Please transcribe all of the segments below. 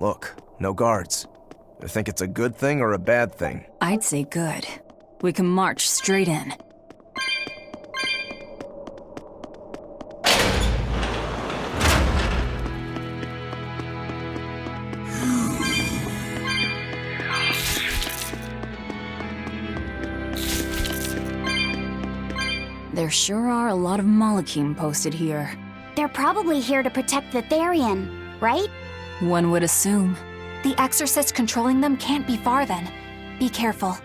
Look, no guards. You think it's a good thing or a bad thing? I'd say good. We can march straight in. There sure are a lot of Malakim posted here. They're probably here to protect the Therian, right? One would assume. The exorcist controlling them can't be far then. Be careful.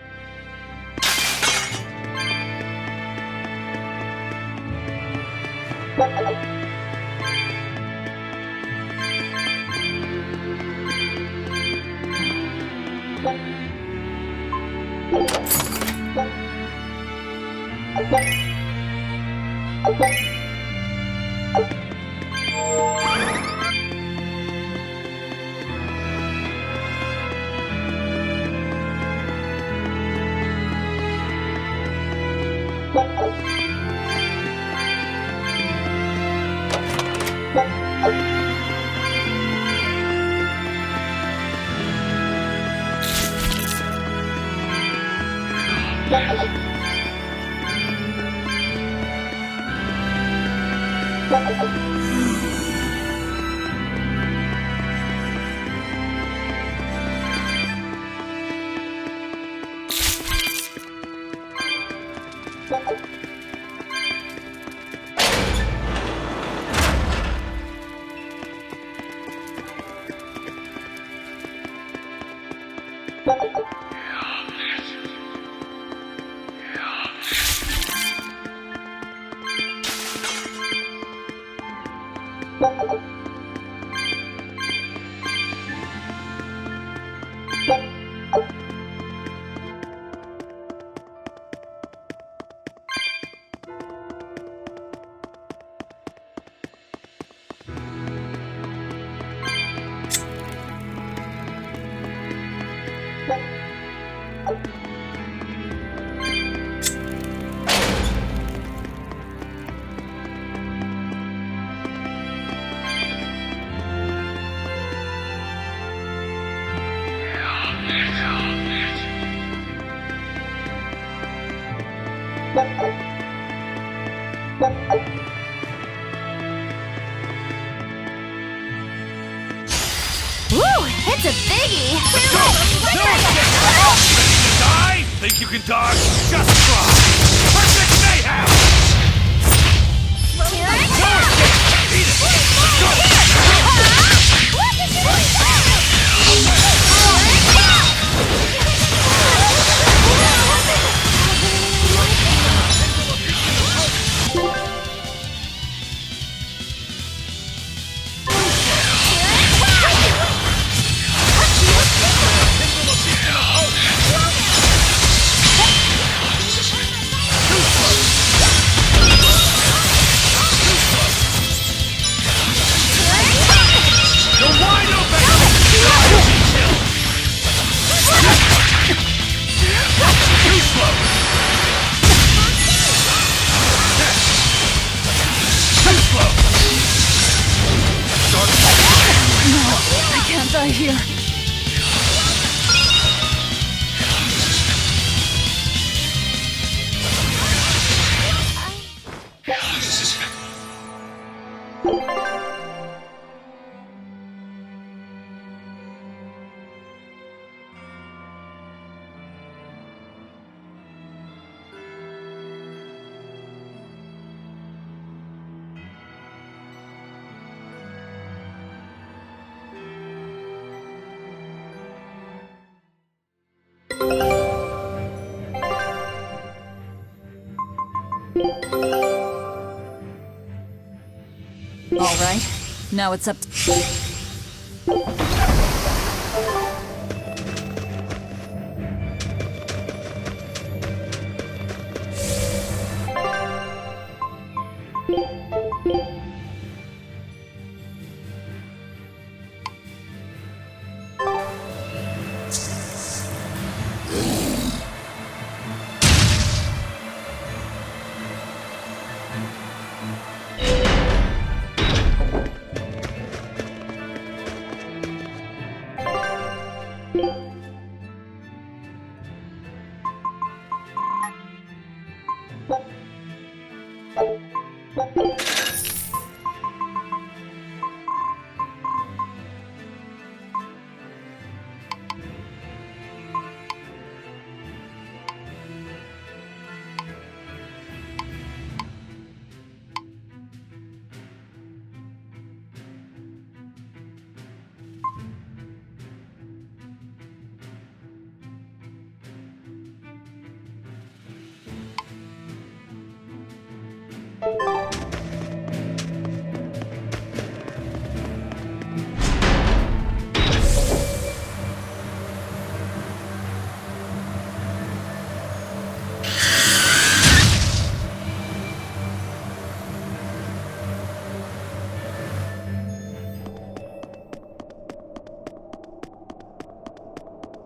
Woo! It's a biggie! Die? Think you can dodge? Just try! Perfect mayhem! Eat it! Die here. All right, now it's up to...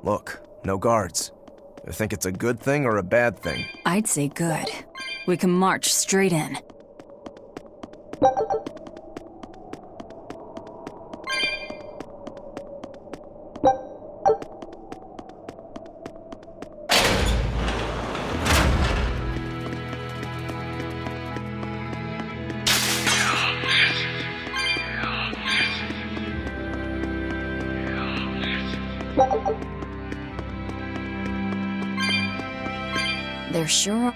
Look, no guards. You think it's a good thing or a bad thing? I'd say good. We can march straight in. There sure are.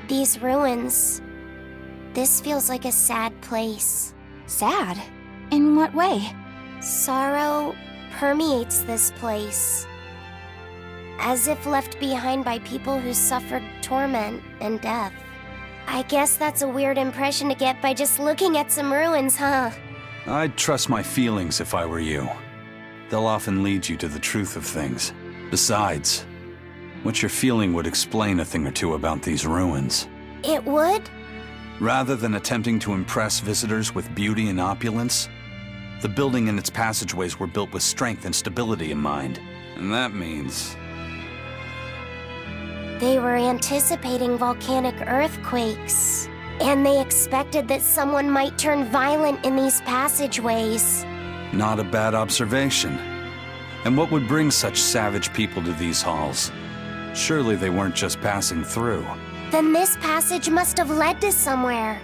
These ruins. This feels like a sad place. Sad? In what way? Sorrow permeates this place. As if left behind by people who suffered torment and death. I guess that's a weird impression to get by just looking at some ruins, huh? I'd trust my feelings if I were you. They'll often lead you to the truth of things. Besides, what you're feeling would explain a thing or two about these ruins. It would? Rather than attempting to impress visitors with beauty and opulence, the building and its passageways were built with strength and stability in mind. And that means... They were anticipating volcanic earthquakes. And they expected that someone might turn violent in these passageways. Not a bad observation. And what would bring such savage people to these halls? Surely they weren't just passing through. Then this passage must have led to somewhere.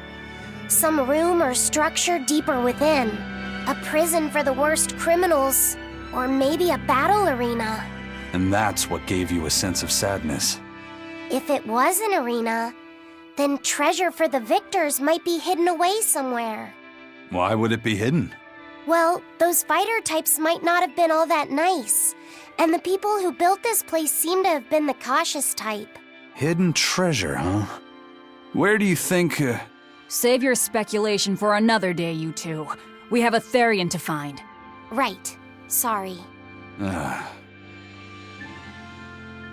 Some room or structure deeper within. A prison for the worst criminals. Or maybe a battle arena. And that's what gave you a sense of sadness. If it was an arena, then treasure for the victors might be hidden away somewhere. Why would it be hidden? Well, those fighter types might not have been all that nice. And the people who built this place seem to have been the cautious type. Hidden treasure, huh? Where do you think, Save your speculation for another day, you two. We have a Therian to find. Right. Sorry.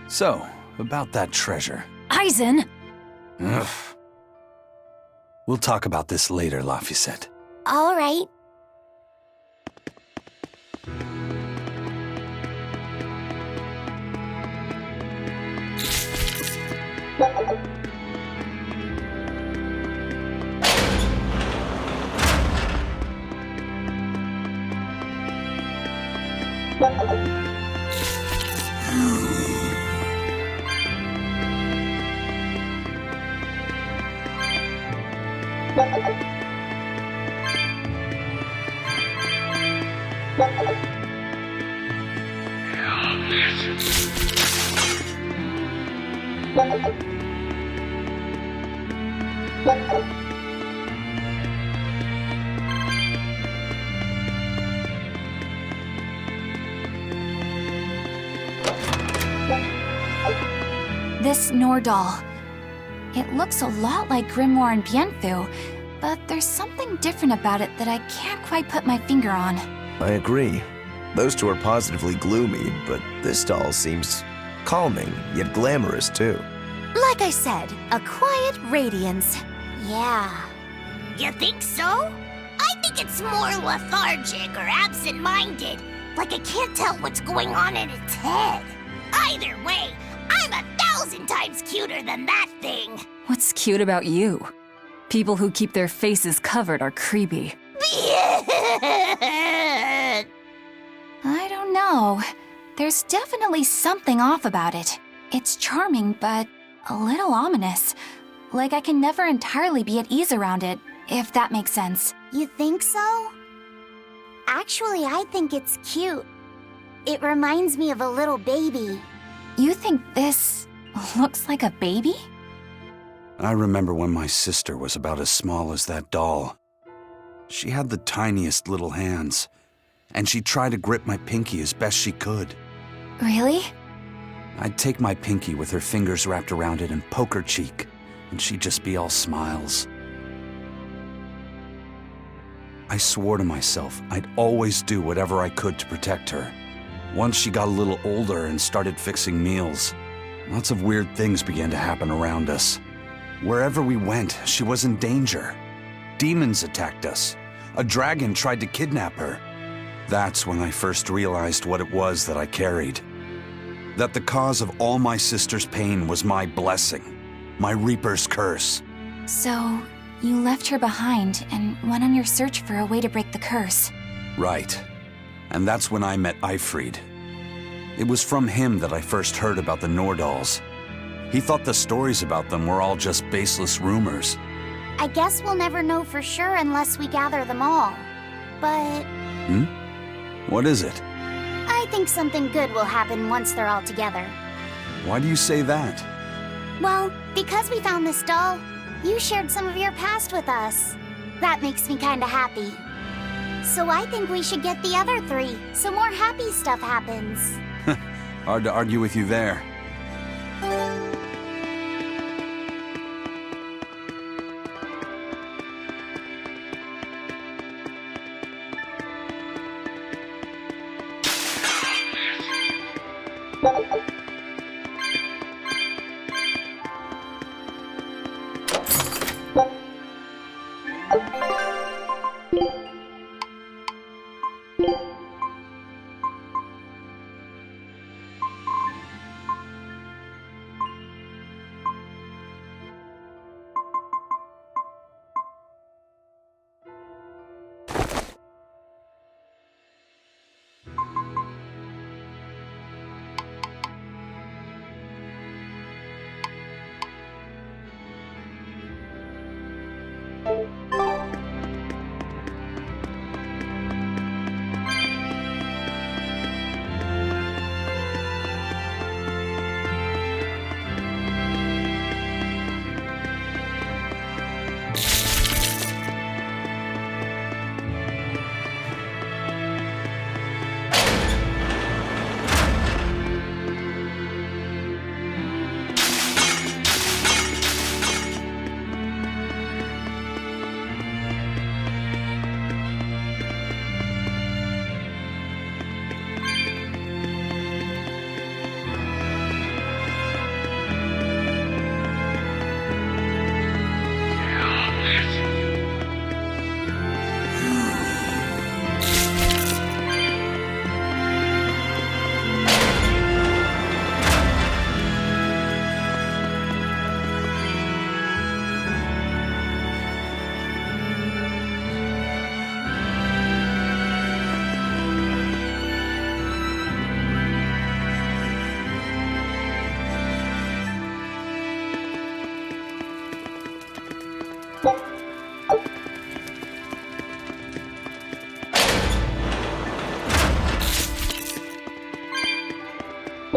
So, about that treasure. Eisen! Ugh. We'll talk about this later, Laphicet. All right. This Nordal. It looks a lot like Grimoire and Bienfu, but there's something different about it that I can't quite put my finger on. I agree. Those two are positively gloomy, but this doll seems calming, yet glamorous too. Like I said, a quiet radiance. Yeah. You think so? I think it's more lethargic or absent-minded. Like I can't tell what's going on in its head. Either way, I'm 1,000 times cuter than that thing. What's cute about you? People who keep their faces covered are creepy. I don't know. There's definitely something off about it. It's charming, but a little ominous. Like I can never entirely be at ease around it, if that makes sense. You think so? Actually, I think it's cute. It reminds me of a little baby. You think this looks like a baby? I remember when my sister was about as small as that doll. She had the tiniest little hands, and she tried to grip my pinky as best she could. Really? I'd take my pinky with her fingers wrapped around it and poke her cheek, and she'd just be all smiles. I swore to myself I'd always do whatever I could to protect her. Once she got a little older and started fixing meals, lots of weird things began to happen around us. Wherever we went, she was in danger. Demons attacked us. A dragon tried to kidnap her. That's when I first realized what it was that I carried. That the cause of all my sister's pain was my blessing, my Reaper's curse. So, you left her behind and went on your search for a way to break the curse. Right. And that's when I met Eifried. It was from him that I first heard about the Nordals. He thought the stories about them were all just baseless rumors. I guess we'll never know for sure unless we gather them all. But What is it? I think something good will happen once they're all together. Why do you say that? Well, because we found this doll, you shared some of your past with us. That makes me kinda happy. So I think we should get the other three, so more happy stuff happens. Hard to argue with you there.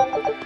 Bon appetit,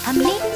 amigo.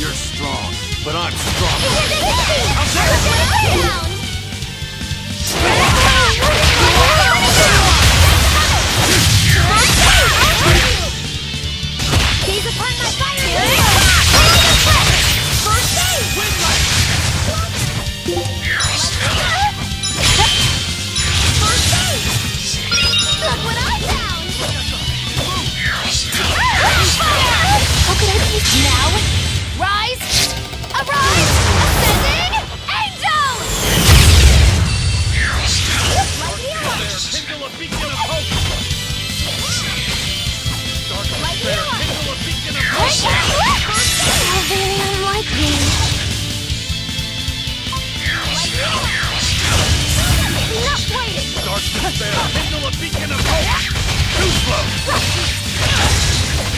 You're strong, but I'm stronger. How's that? Gaze upon my fire! First aid! First aid! Look what I found! How could I be now? Rise! Arise! Ascending angels! Light me up! Kindle a beacon of hope! Light me up! Kindle a beacon of hope! How very unlikely. Light me up! Enough waiting! Dark despair! Kindle a beacon of hope! Too slow!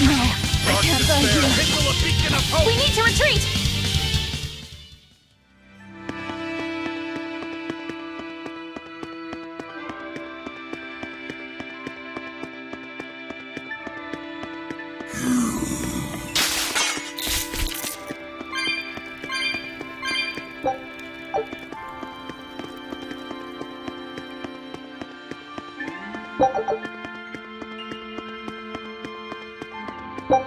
No, I Dark can't find despair! you. Kindle a beacon of hope! We need to retreat! We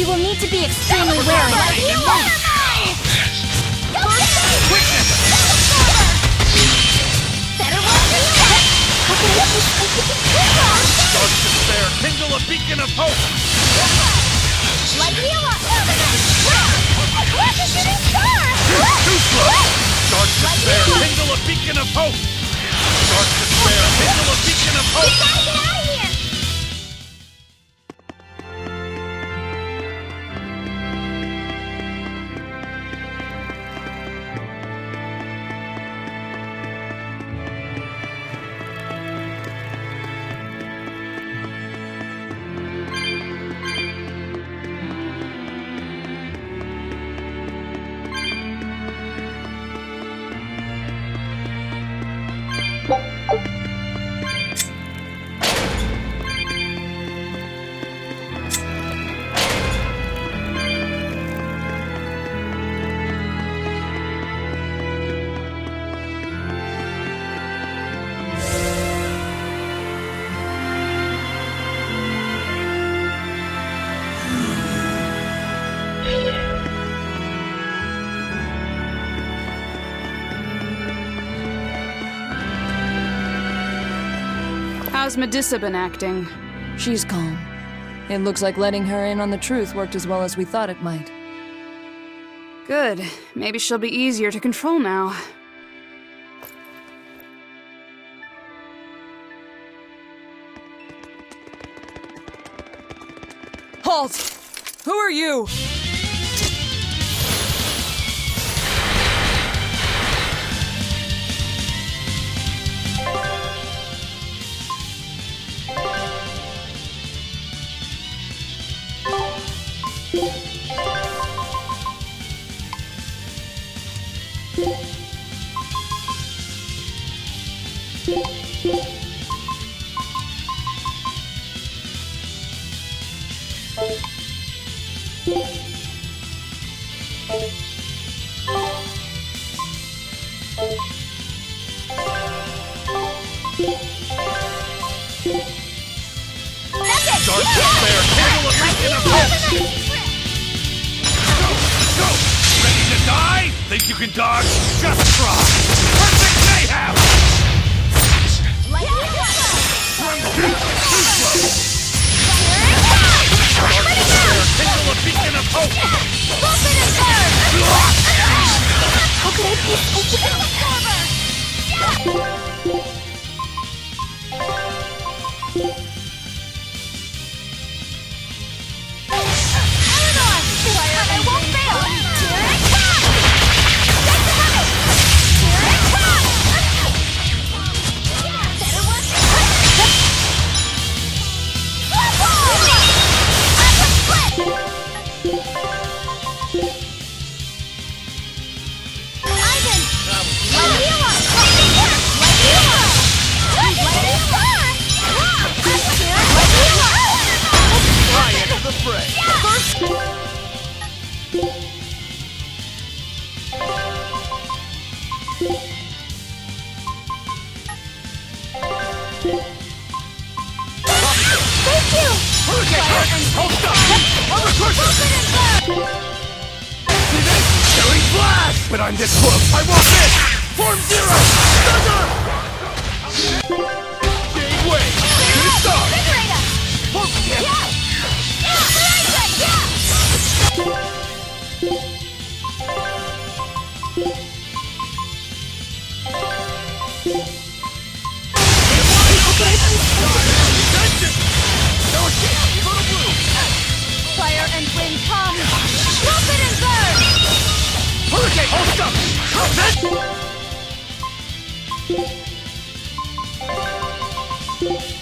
will need to be extremely wary. Start to spare. Kindle a beacon of hope. Too slow. Start to spare. Kindle a beacon of hope. Start to spare. Kindle a beacon of hope. Gotta get out of here! How's Medissa been acting? She's calm. It looks like letting her in on the truth worked as well as we thought it might. Good. Maybe she'll be easier to control now. Halt! Who are you? Start to spare. Kindle a beacon of hope. Go! Ready to die? Think you can dodge? Just try! Perfect mayhem! Too slow! Start to spare. Kindle a beacon of hope! How could I be so But I'm this close! I want this! Form Zero! Thunder! Big wave! Good start! Fire and wind come! Trumpet and burn! Hurricane! Hold up! Trumpet!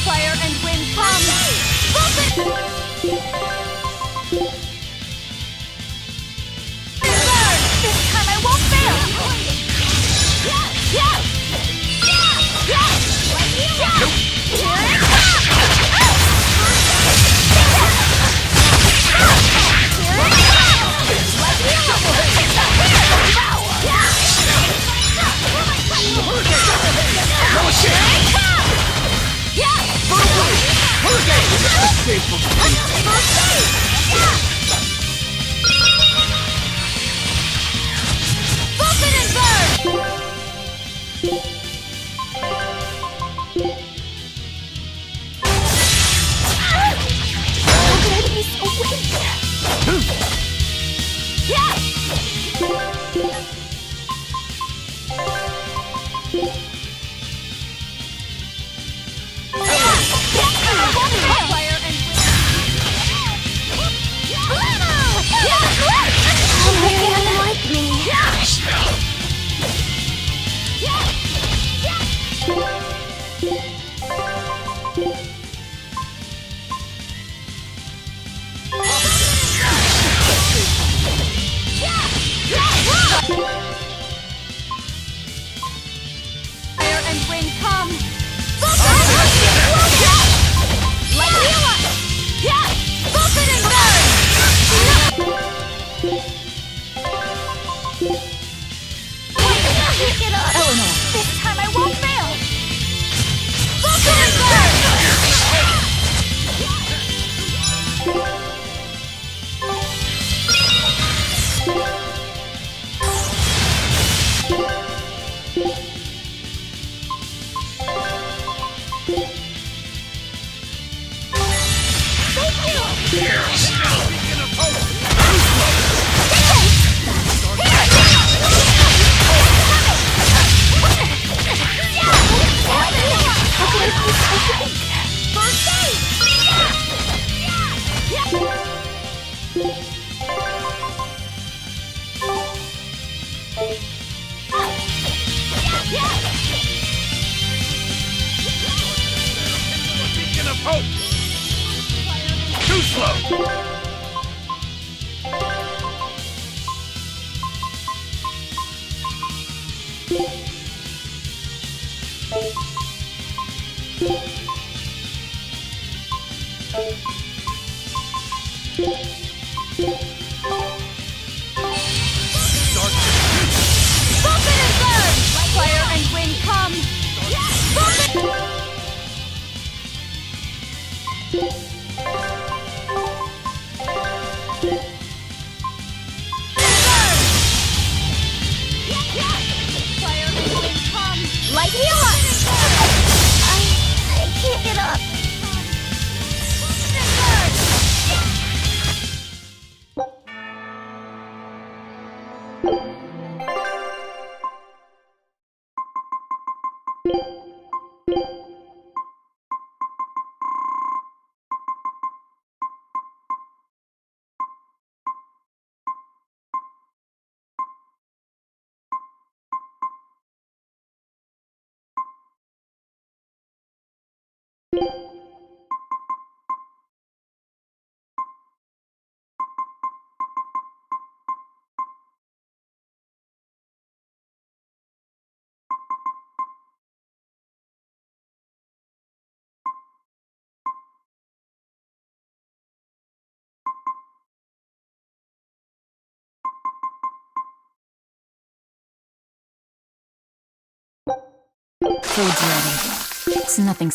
Fire and wind come! This time I won't fail! Too slow! Fire and wind come! Fire and wind come! Light healer! I can't get up. Food's ready. It's nothing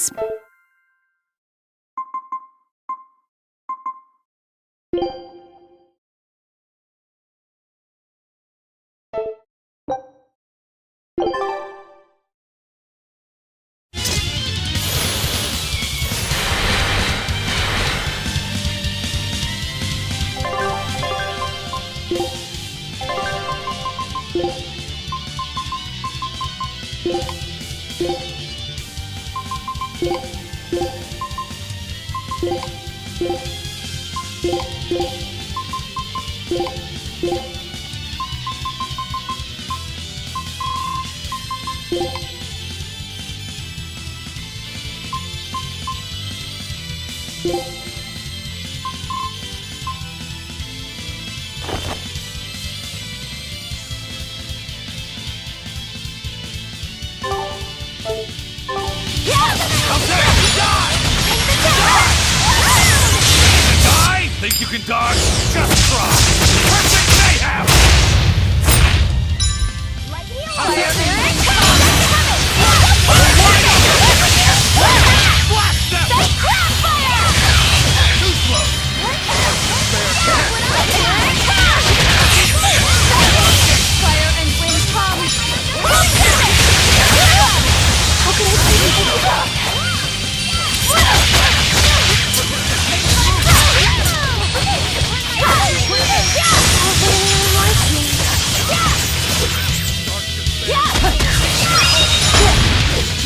Think you can dodge? Just try! Perfect mayhem! Blast them! Too slow! Fire and wind come! How can I see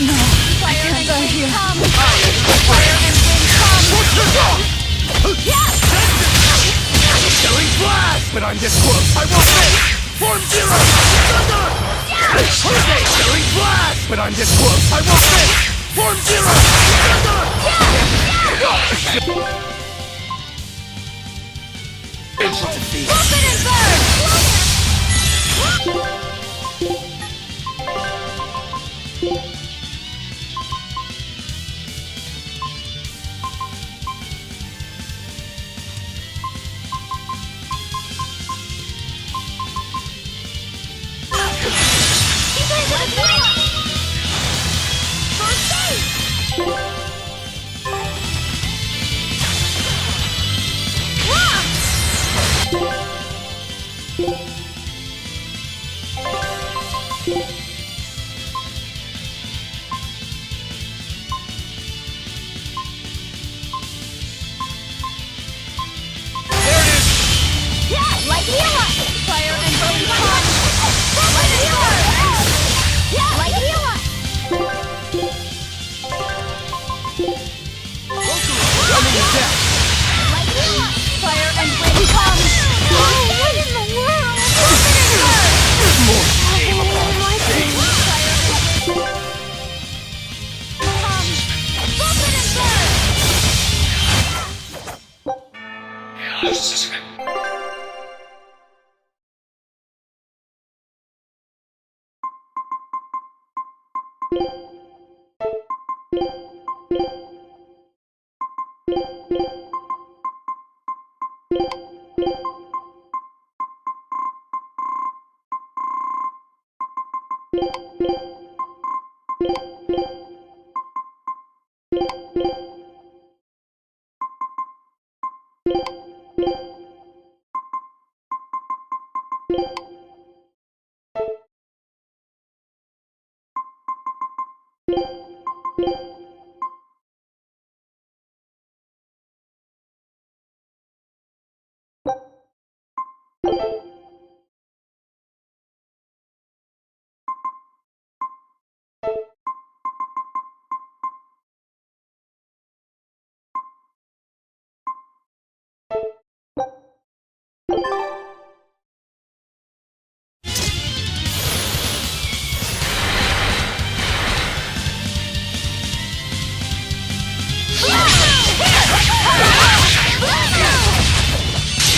No, I can't go here. Fire and wind come! Killing blast! But I'm this close, I won't miss! Form zero! Thunder! Killing blast! But I'm this close, I won't miss! Form zero! Thunder! Instant defeat! Open and burn!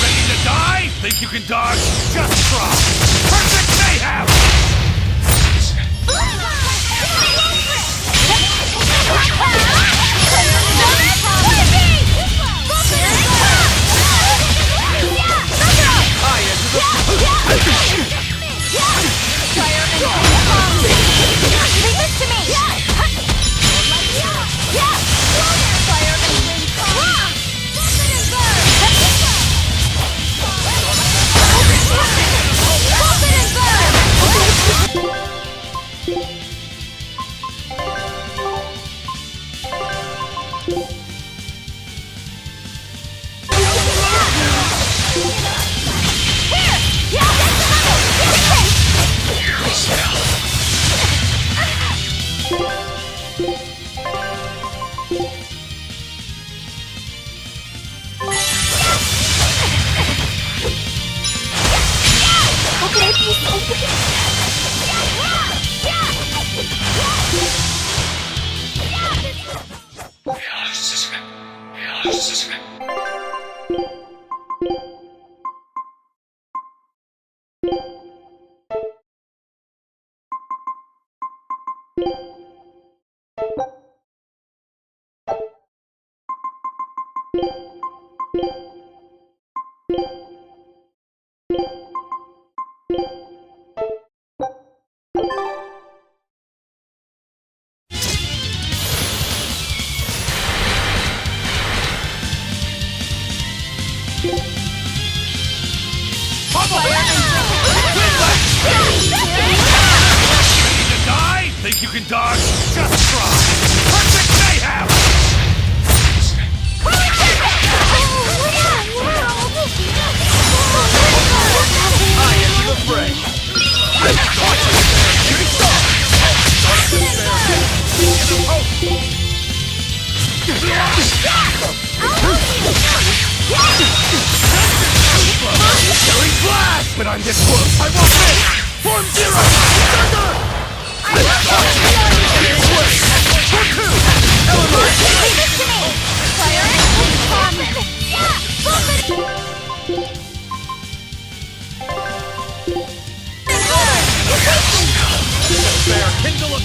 Ready to die? Think you can dodge? Just try! Perfect mayhem! Ready to die? Think you can dodge? Just try! Perfect mayhem! I am the fray! Killing flash! But I'm this close, I won't miss! Form zero! Thunder! Despair, kindle of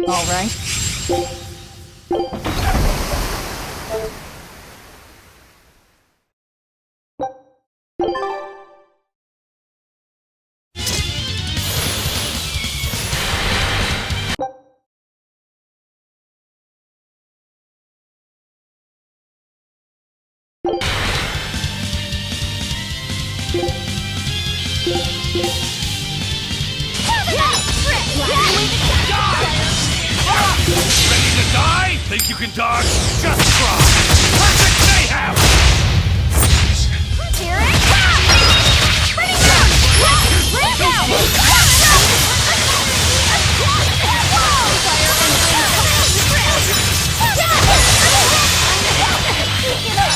All right. Ready to die? Think you can dodge? Just try! Perfect mayhem! Here it comes! Ready, go! Let go!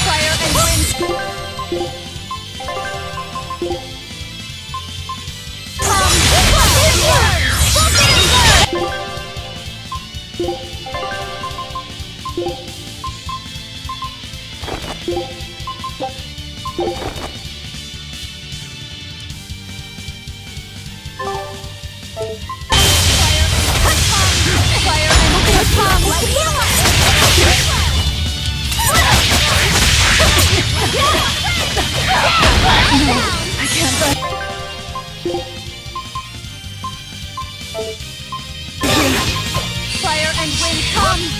Fire and wind! Fire and wind, come!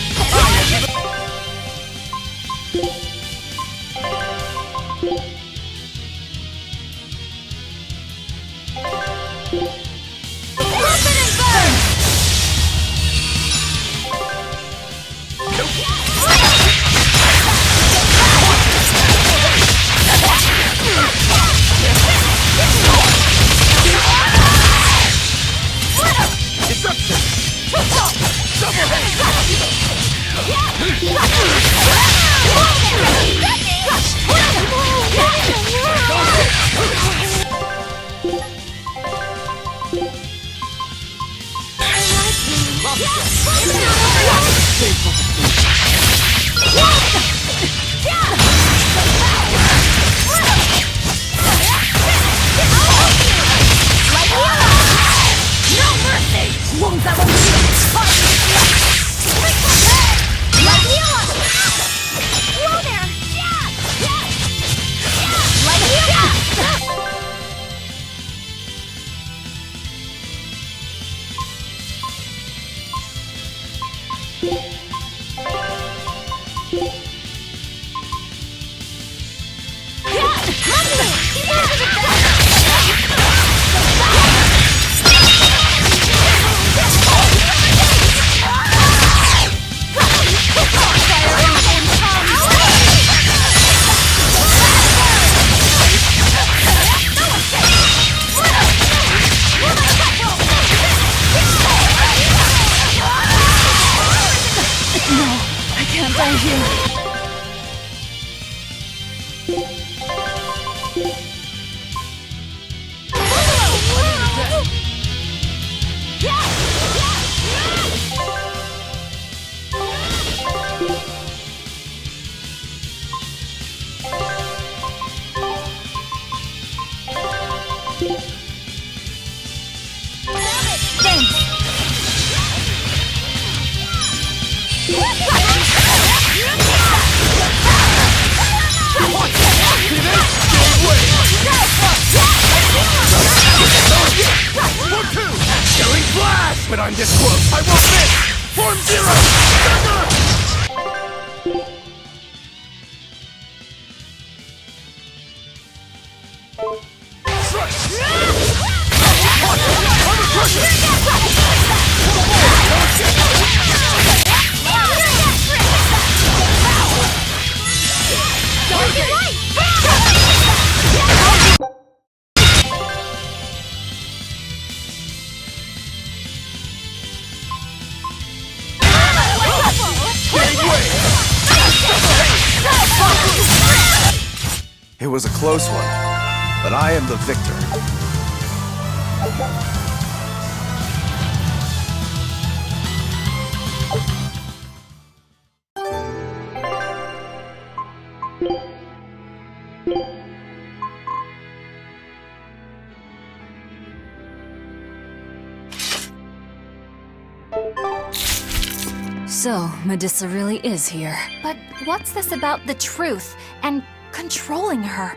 But I'm this close, I won't miss! Form Zero! It was a close one, but I am the victor. So, Medusa really is here. But what's this about the truth and controlling her?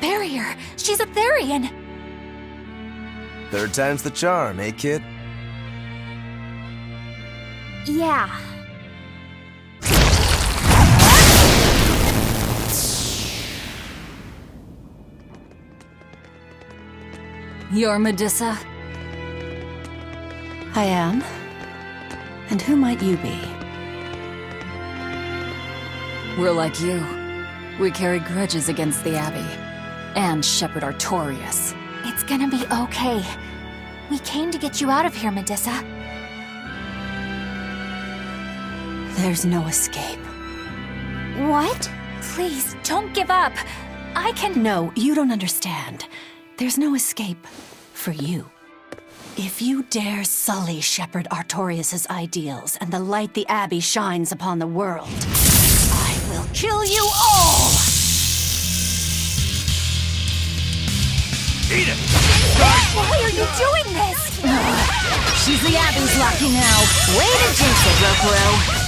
Barrier! She's a Therian! Third time's the charm, eh, kid? Yeah. You're Medusa? I am. And who might you be? We're like you. We carry grudges against the Abbey. And Shepherd Artorias. It's gonna be okay. We came to get you out of here, Medusa. There's no escape. What? Please, don't give up. I can— No, you don't understand. There's no escape for you. If you dare sully Shepherd Artorias' ideals and the light the Abbey shines upon the world, I will kill you all! Eat it! Why are you doing this? She's the Abbey's lucky now. Way to jinx it, Rokuro.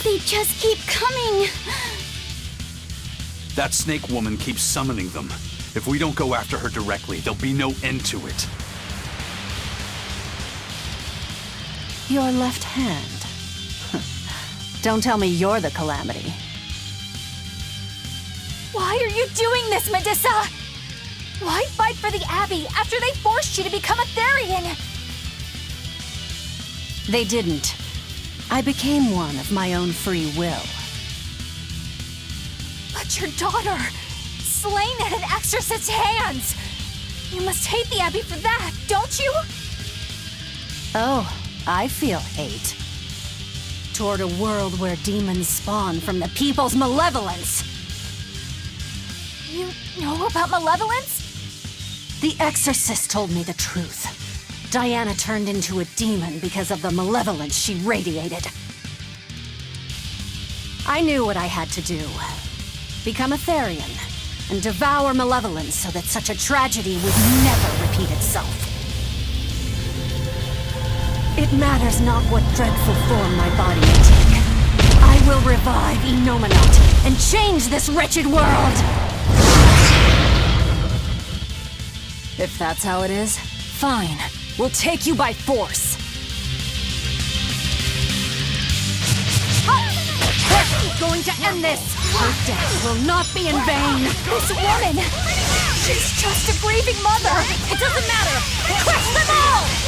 They just keep coming. That snake woman keeps summoning them. If we don't go after her directly, there'll be no end to it. Your left hand. Don't tell me you're the Calamity. Why are you doing this, Medusa? Why fight for the Abbey after they forced you to become a Therian? They didn't. I became one of my own free will. But your daughter, slain at an exorcist's hands! You must hate the Abbey for that, don't you? Oh, I feel hate. Toward a world where demons spawn from the people's malevolence. You know about malevolence? The exorcist told me the truth. Diana turned into a demon because of the malevolence she radiated. I knew what I had to do. Become a Therian, and devour malevolence so that such a tragedy would never repeat itself. It matters not what dreadful form my body may take. I will revive Enominat and change this wretched world! If that's how it is, fine. We'll take you by force. We're going to end this! Her death will not be in vain! This woman! She's just a grieving mother! It doesn't matter! Crush them all!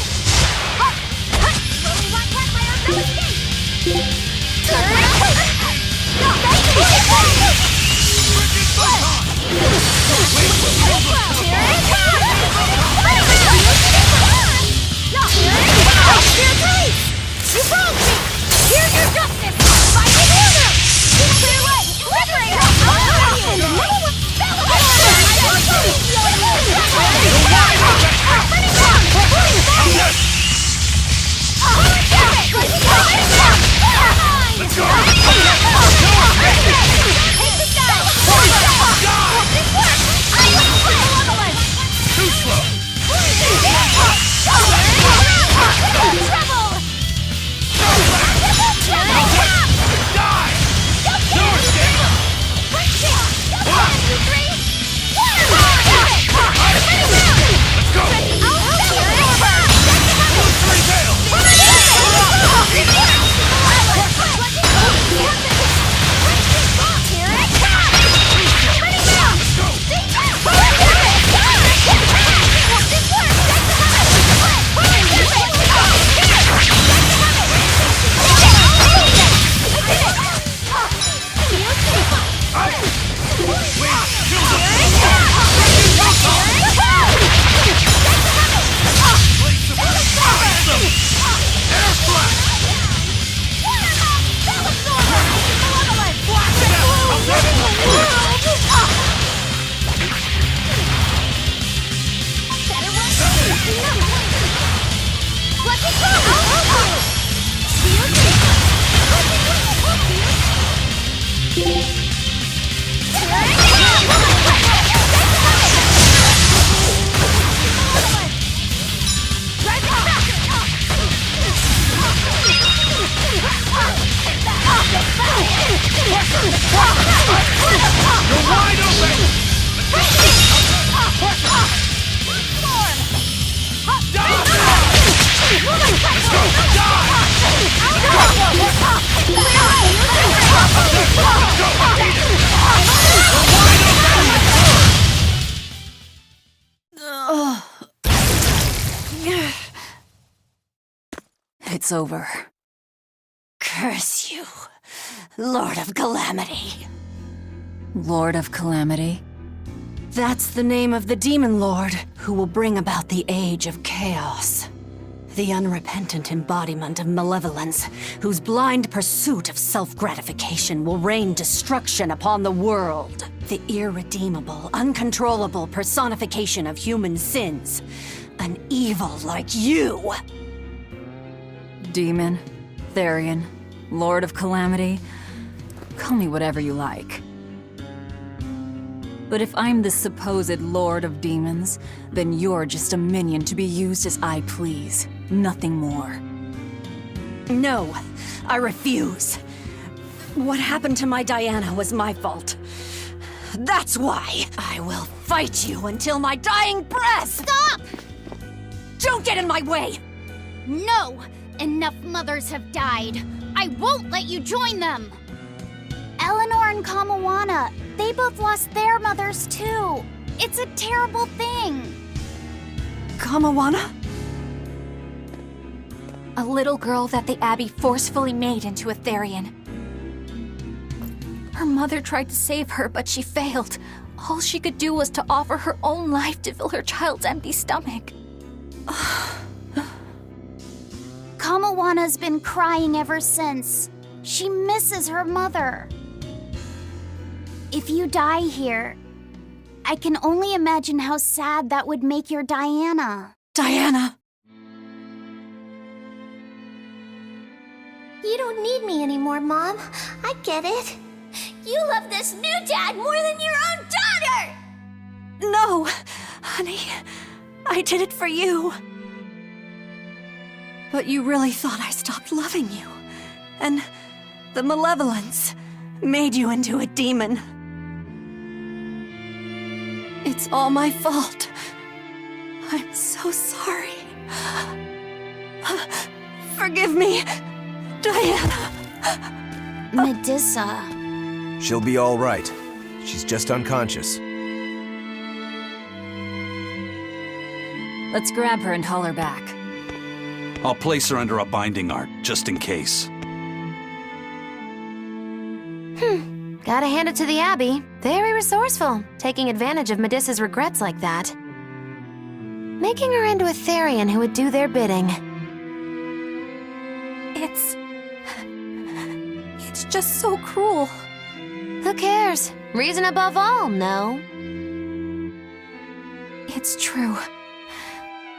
It's over. Curse you, Lord of Calamity. Lord of Calamity? That's the name of the demon lord who will bring about the Age of Chaos. The unrepentant embodiment of malevolence, whose blind pursuit of self-gratification will rain destruction upon the world. The irredeemable, uncontrollable personification of human sins. An evil like you. Demon, Therian, Lord of Calamity. Call me whatever you like. But if I'm the supposed Lord of Demons, then you're just a minion to be used as I please. Nothing more. No, I refuse. What happened to my Diana was my fault. That's why I will fight you until my dying breath! Stop! Don't get in my way! No! Enough mothers have died. I won't let you join them! Eleanor and Kamawana, they both lost their mothers too. It's a terrible thing. Kamawana? A little girl that the Abbey forcefully made into a Therian. Her mother tried to save her, but she failed. All she could do was to offer her own life to fill her child's empty stomach. Kamawana's been crying ever since. She misses her mother. If you die here, I can only imagine how sad that would make your Diana. Diana! You don't need me anymore, Mom. I get it. You love this new dad more than your own daughter! No! Honey, I did it for you. But you really thought I stopped loving you. And the malevolence made you into a demon. It's all my fault. I'm so sorry. Forgive me, Diana. Medissa. She'll be all right. She's just unconscious. Let's grab her and haul her back. I'll place her under a binding art, just in case. Gotta hand it to the Abbey. Very resourceful, taking advantage of Medissa's regrets like that. Making her into a Therian who would do their bidding. It's just so cruel. Who cares? Reason above all, no? It's true.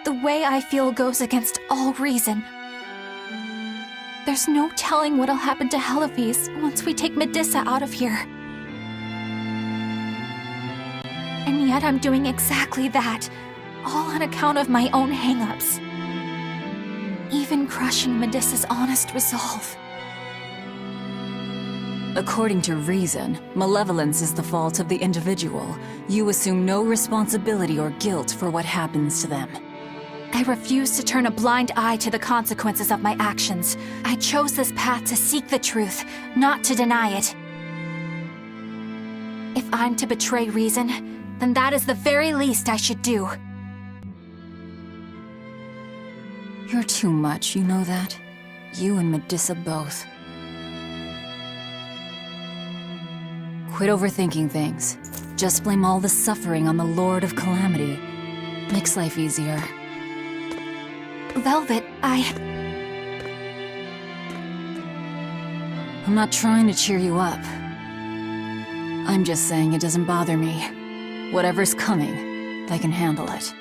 The way I feel goes against all reason. There's no telling what'll happen to Heliphys once we take Medissa out of here. And yet I'm doing exactly that, all on account of my own hang-ups. Even crushing Medissa's honest resolve. According to reason, malevolence is the fault of the individual. You assume no responsibility or guilt for what happens to them. I refuse to turn a blind eye to the consequences of my actions. I chose this path to seek the truth, not to deny it. If I'm to betray reason, then that is the very least I should do. You're too much, you know that? You and Medissa both. Quit overthinking things. Just blame all the suffering on the Lord of Calamity. Makes life easier. Velvet, I'm not trying to cheer you up. I'm just saying it doesn't bother me. Whatever's coming, I can handle it.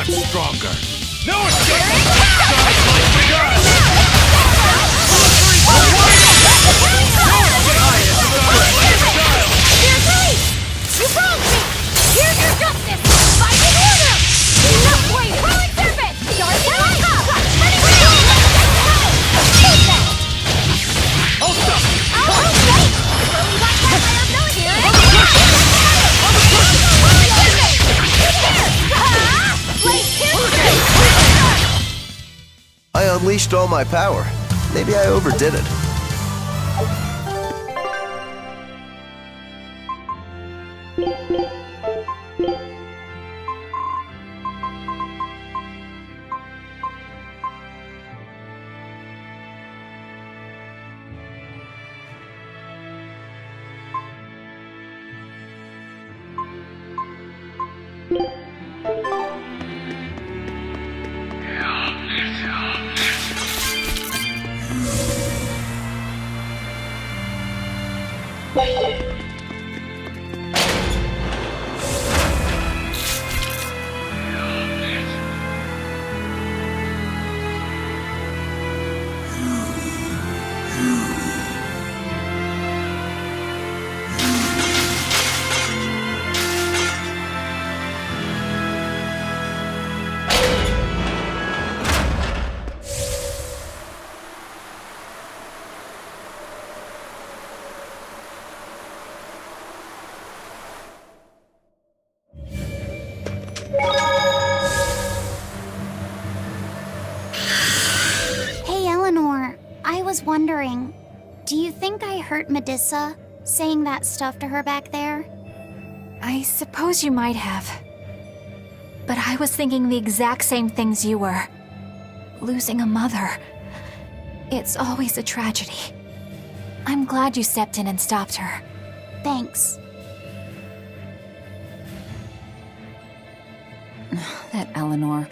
much stronger. No escape! Just like we got! You're right! You broke me! Here's your justice! Fight in order! Enough way! Rolling serpent! Dark and up! Ready for you! Shoot that! Hold up! Oh, wait! Rolling black fire ability! I unleashed all my power. Maybe I overdid it. Hey, Eleanor. I was wondering, do you think I hurt Medusa saying that stuff to her back there? I suppose you might have. But I was thinking the exact same things you were. Losing a mother. It's always a tragedy. I'm glad you stepped in and stopped her. Thanks. That Eleanor.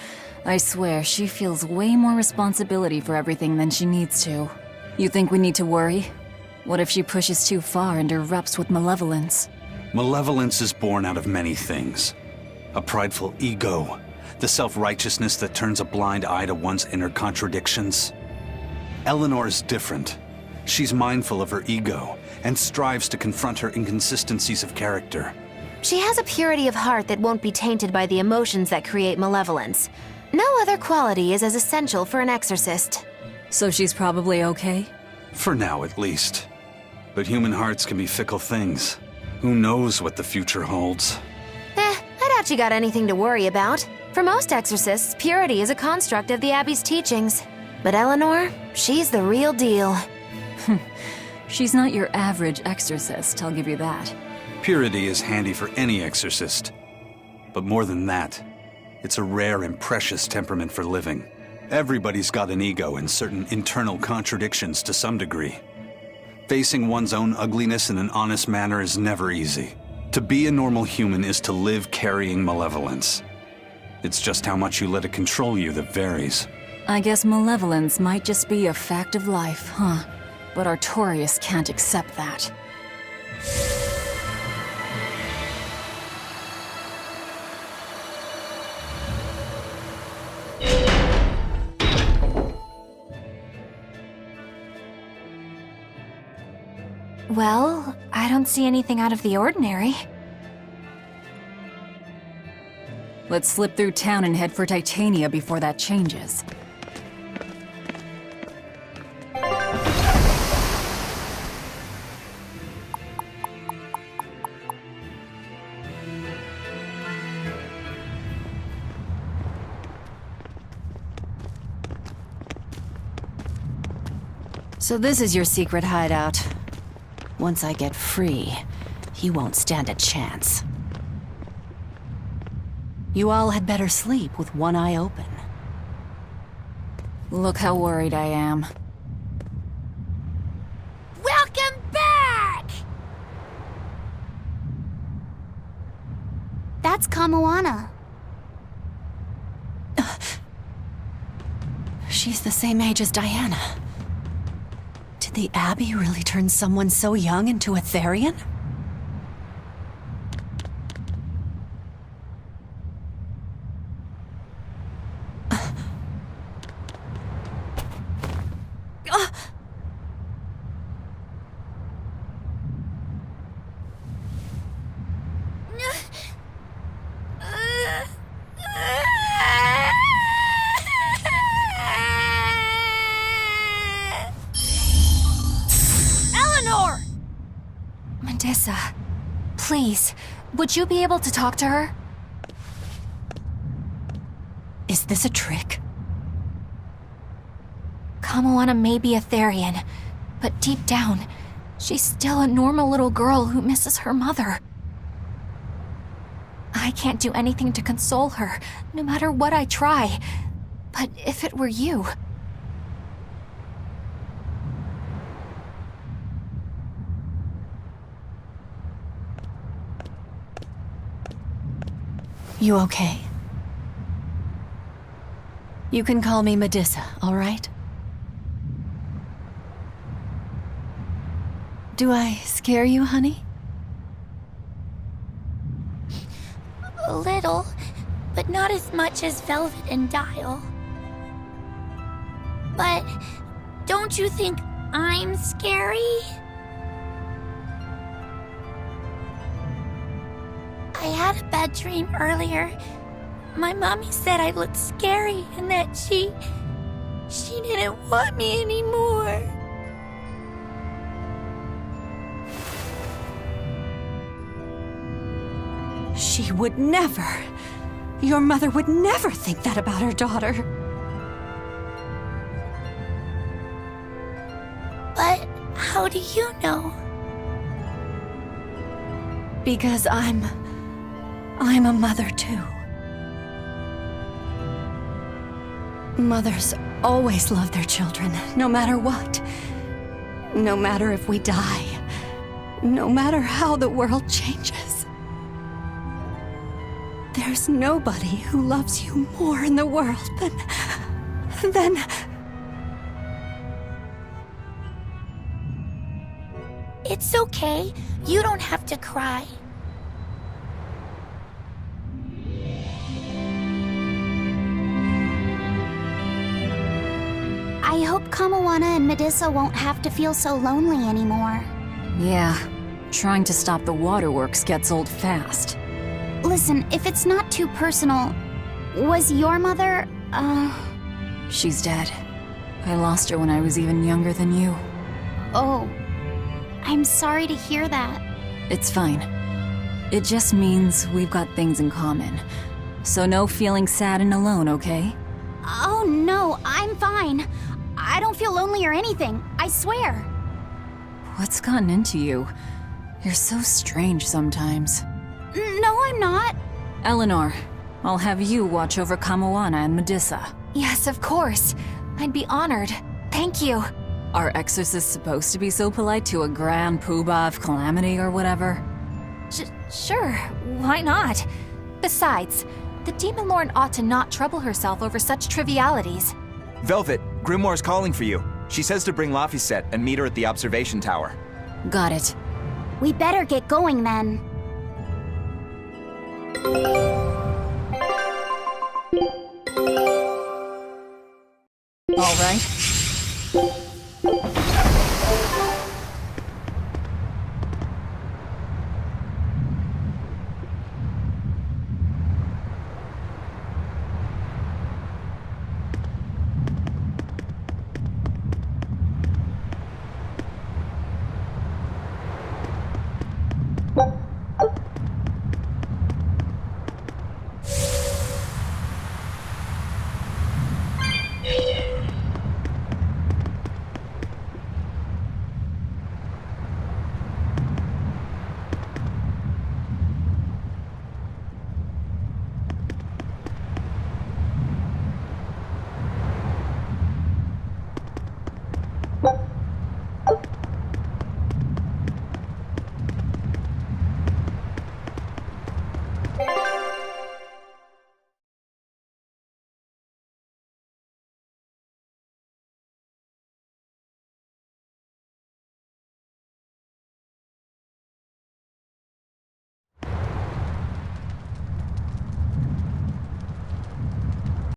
I swear, she feels way more responsibility for everything than she needs to. You think we need to worry? What if she pushes too far and erupts with malevolence? Malevolence is born out of many things. A prideful ego, the self-righteousness that turns a blind eye to one's inner contradictions. Eleanor is different. She's mindful of her ego and strives to confront her inconsistencies of character. She has a purity of heart that won't be tainted by the emotions that create malevolence. No other quality is as essential for an exorcist. So she's probably okay? For now, at least. But human hearts can be fickle things. Who knows what the future holds? I doubt you got anything to worry about. For most exorcists, purity is a construct of the Abbey's teachings. But Eleanor, she's the real deal. She's not your average exorcist, I'll give you that. Purity is handy for any exorcist. But more than that, it's a rare and precious temperament for living. Everybody's got an ego and certain internal contradictions to some degree. Facing one's own ugliness in an honest manner is never easy. To be a normal human is to live carrying malevolence. It's just how much you let it control you that varies. I guess malevolence might just be a fact of life, huh? But Artorias can't accept that. Well, I don't see anything out of the ordinary. Let's slip through town and head for Titania before that changes. So this is your secret hideout. Once I get free, he won't stand a chance. You all had better sleep with one eye open. Look how worried I am. Welcome back! That's Kamoana. She's the same age as Diana. Did the Abbey really turn someone so young into a Therian? Medissa, please, would you be able to talk to her? Is this a trick? Kamoana may be a Therian, but deep down, she's still a normal little girl who misses her mother. I can't do anything to console her, no matter what I try. But if it were you... You okay? You can call me Medissa, all right? Do I scare you, honey? A little, but not as much as Velvet and Dial. But don't you think I'm scary? I had a bad dream earlier. My mommy said I looked scary and that she didn't want me anymore. She would never. Your mother would never think that about her daughter. But how do you know? Because I'm a mother too. Mothers always love their children, no matter what. No matter if we die. No matter how the world changes. There's nobody who loves you more in the world than... It's okay. You don't have to cry. I hope Kamoana and Medissa won't have to feel so lonely anymore. Yeah, trying to stop the waterworks gets old fast. Listen, if it's not too personal, was your mother, She's dead. I lost her when I was even younger than you. Oh, I'm sorry to hear that. It's fine. It just means we've got things in common. So no feeling sad and alone, okay? Oh no, I'm fine. I don't feel lonely or anything, I swear. What's gotten into you? You're so strange sometimes. No, I'm not. Eleanor, I'll have you watch over Kamoana and Medissa. Yes, of course. I'd be honored. Thank you. Are exorcists supposed to be so polite to a grand poobah of calamity or whatever? Sure, why not? Besides, the Demon Lord ought to not trouble herself over such trivialities. Velvet, Grimoire's calling for you. She says to bring Laphicet and meet her at the observation tower. Got it. We better get going then. All right.